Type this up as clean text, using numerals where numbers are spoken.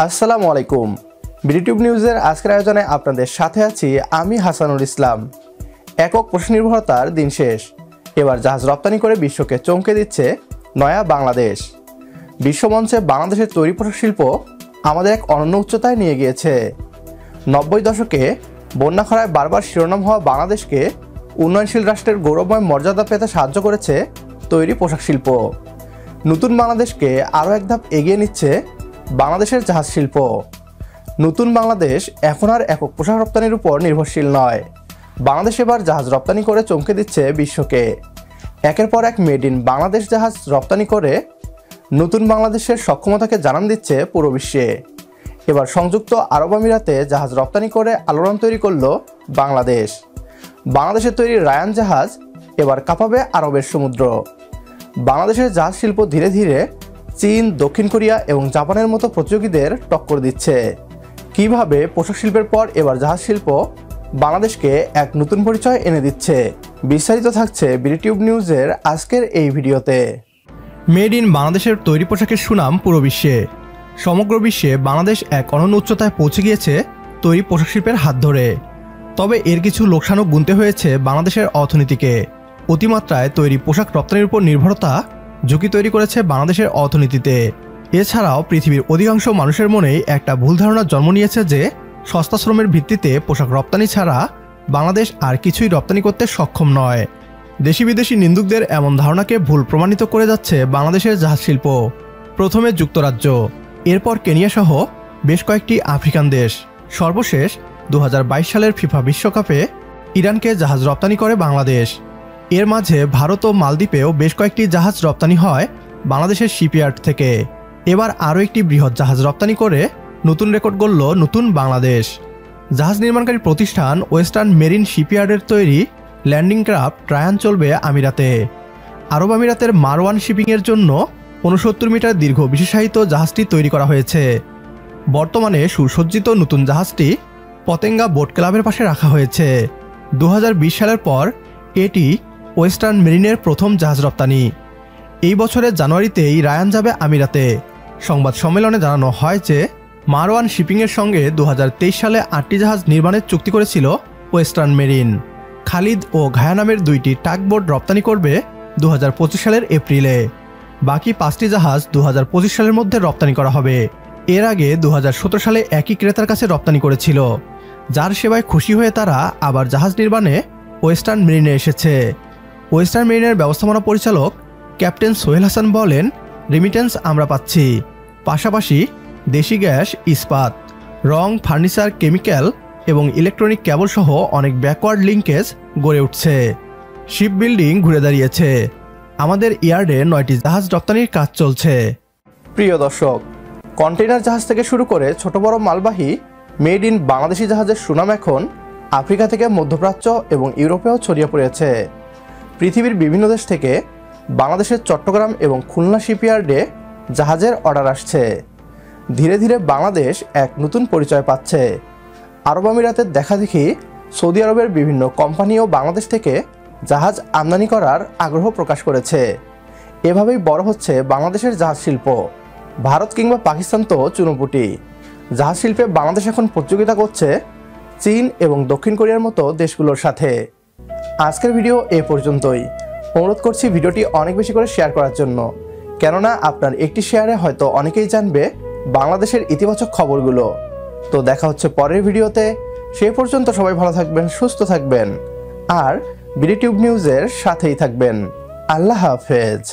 আসসালামু আলাইকুম। বিডিটিউব নিউজের আজকের আয়োজনে আপনাদের সাথে আছি আমি হাসানুল ইসলাম। একক পোশাক নির্ভরতার দিন শেষ। এবার জাহাজ রপ্তানি করে বিশ্বকে চমকে দিচ্ছে নয়া বাংলাদেশ। বিশ্বমঞ্চে বাংলাদেশের তৈরি পোশাক শিল্প আমাদের এক অনন্য উচ্চতায় নিয়ে গিয়েছে। 90 দশকে বন্যা খরায় বারবার শিরোনাম হওয়া বাংলাদেশকে উন্নয়নশীল রাষ্ট্রের গৌরবময় মর্যাদা পেতে সাহায্য করেছে তৈরি পোশাক শিল্প। নতুন বাংলাদেশকে আরও এক ধাপ এগিয়ে নিচ্ছে বাংলাদেশের জাহাজ শিল্প। নতুন বাংলাদেশ এখন আর একক পোশাক রপ্তানির উপর নির্ভরশীল নয়। বাংলাদেশ এবার জাহাজ রপ্তানি করে চমকে দিচ্ছে বিশ্বকে। একের পর এক মেড ইন বাংলাদেশ জাহাজ রপ্তানি করে নতুন বাংলাদেশের সক্ষমতাকে জানান দিচ্ছে পুরো বিশ্বে। এবার সংযুক্ত আরব আমিরাতে জাহাজ রপ্তানি করে আলোড়ন তৈরি করল বাংলাদেশ। বাংলাদেশের তৈরি রায়ান জাহাজ এবার কাঁপাবে আরবের সমুদ্র। বাংলাদেশের জাহাজ শিল্প ধীরে ধীরে চীন, দক্ষিণ কোরিয়া এবং জাপানের মতো প্রতিযোগীদের টক্কর দিচ্ছে। কিভাবে পোশাক শিল্পের পর এবার জাহাজ শিল্প বাংলাদেশকে এক নতুন পরিচয় এনে দিচ্ছে, বিস্তারিত থাকছে বিডিটিউব নিউজের আজকের এই ভিডিওতে। মেড ইন বাংলাদেশের তৈরি পোশাকের সুনাম পুরো বিশ্বে। সমগ্র বিশ্বে বাংলাদেশ এক অনন্য উচ্চতায় পৌঁছে গিয়েছে তৈরি পোশাক শিল্পের হাত ধরে। তবে এর কিছু লোকসানও গুনতে হয়েছে বাংলাদেশের অর্থনীতিকে। অতিমাত্রায় তৈরি পোশাক রপ্তানির উপর নির্ভরতা ঝুঁকি তৈরি করেছে বাংলাদেশের অর্থনীতিতে। এছাড়াও পৃথিবীর অধিকাংশ মানুষের মনেই একটা ভুল ধারণা জন্ম নিয়েছে যে সস্তা শ্রমের ভিত্তিতে পোশাক রপ্তানি ছাড়া বাংলাদেশ আর কিছুই রপ্তানি করতে সক্ষম নয়। দেশি বিদেশি নিন্দুকদের এমন ধারণাকে ভুল প্রমাণিত করে যাচ্ছে বাংলাদেশের জাহাজ শিল্প। প্রথমে যুক্তরাজ্য, এরপর কেনিয়া সহ বেশ কয়েকটি আফ্রিকান দেশ, সর্বশেষ 2022 সালের ফিফা বিশ্বকাপে ইরানকে জাহাজ রপ্তানি করে বাংলাদেশ। এর মাঝে ভারত ও মালদ্বীপেও বেশ কয়েকটি জাহাজ রপ্তানি হয় বাংলাদেশের শিপইয়ার্ড থেকে। এবার আরও একটি বৃহৎ জাহাজ রপ্তানি করে নতুন রেকর্ড গড়ল নতুন বাংলাদেশ। জাহাজ নির্মাণকারী প্রতিষ্ঠান ওয়েস্টার্ন মেরিন শিপইয়ার্ডের তৈরি ল্যান্ডিং ক্রাফট রায়ান চলবে আমিরাতে। আরব আমিরাতের মারওয়ান শিপিংয়ের জন্য 69 মিটার দীর্ঘ বিশেষায়িত জাহাজটি তৈরি করা হয়েছে। বর্তমানে সুসজ্জিত নতুন জাহাজটি পতেঙ্গা বোট ক্লাবের পাশে রাখা হয়েছে। 2020 সালের পর এটি ওয়েস্টার্ন মেরিনের প্রথম জাহাজ রপ্তানি। এই বছরের জানুয়ারিতেই রায়ান যাবে আমিরাতে। সংবাদ সম্মেলনে জানানো হয় যে মারওয়ান শিপিংয়ের সঙ্গে 2023 সালে 8টি জাহাজ নির্মাণের চুক্তি করেছিল ওয়েস্টার্ন মেরিন। খালিদ ও ঘায়া নামের 2টি টাগবোট রপ্তানি করবে 2025 সালের এপ্রিলে। বাকি 5টি জাহাজ 2025 সালের মধ্যে রপ্তানি করা হবে। এর আগে 2017 সালে একই ক্রেতার কাছে রপ্তানি করেছিল, যার সেবায় খুশি হয়ে তারা আবার জাহাজ নির্মাণে ওয়েস্টার্ন মেরিনে এসেছে। ওয়েস্টার্ন মেরিনের ব্যবস্থাপনা পরিচালক ক্যাপ্টেন সোহেল হাসান বলেন, রেমিটেন্স আমরা পাচ্ছি, পাশাপাশি দেশি গ্যাস, ইস্পাত, রং, ফার্নিচার, কেমিক্যাল এবং ইলেকট্রনিক কেবল সহ অনেক ব্যাকওয়ার্ড লিঙ্কেজ গড়ে উঠছে। শিপ বিল্ডিং ঘুরে দাঁড়িয়েছে। আমাদের ইয়ার্ডে 9টি জাহাজ রপ্তানির কাজ চলছে। প্রিয় দর্শক, কন্টেইনার জাহাজ থেকে শুরু করে ছোট বড় মালবাহী মেড ইন বাংলাদেশি জাহাজের সুনাম এখন আফ্রিকা থেকে মধ্যপ্রাচ্য এবং ইউরোপেও ছড়িয়ে পড়েছে। পৃথিবীর বিভিন্ন দেশ থেকে বাংলাদেশের চট্টগ্রাম এবং খুলনা শিপইয়ার্ডে জাহাজের অর্ডার আসছে। ধীরে ধীরে বাংলাদেশ এক নতুন পরিচয় পাচ্ছে। আরব আমিরাতের দেখাদেখি সৌদি আরবের বিভিন্ন কোম্পানিও বাংলাদেশ থেকে জাহাজ আমদানি করার আগ্রহ প্রকাশ করেছে। এভাবেই বড় হচ্ছে বাংলাদেশের জাহাজ শিল্প। ভারত কিংবা পাকিস্তান তো চুনোপুটি। জাহাজ শিল্পে বাংলাদেশ এখন প্রতিযোগিতা করছে চীন এবং দক্ষিণ কোরিয়ার মতো দেশগুলোর সাথে। আজকের ভিডিও এ পর্যন্তই। অনুরোধ করছি ভিডিওটি অনেক বেশি করে শেয়ার করার জন্য, কেননা আপনার একটি শেয়ারে হয়তো অনেকেই জানবে বাংলাদেশের ইতিবাচক খবরগুলো। তো দেখা হচ্ছে পরের ভিডিওতে। সে পর্যন্ত সবাই ভালো থাকবেন, সুস্থ থাকবেন আর বিডিটিউব নিউজের সাথেই থাকবেন। আল্লাহ হাফেজ।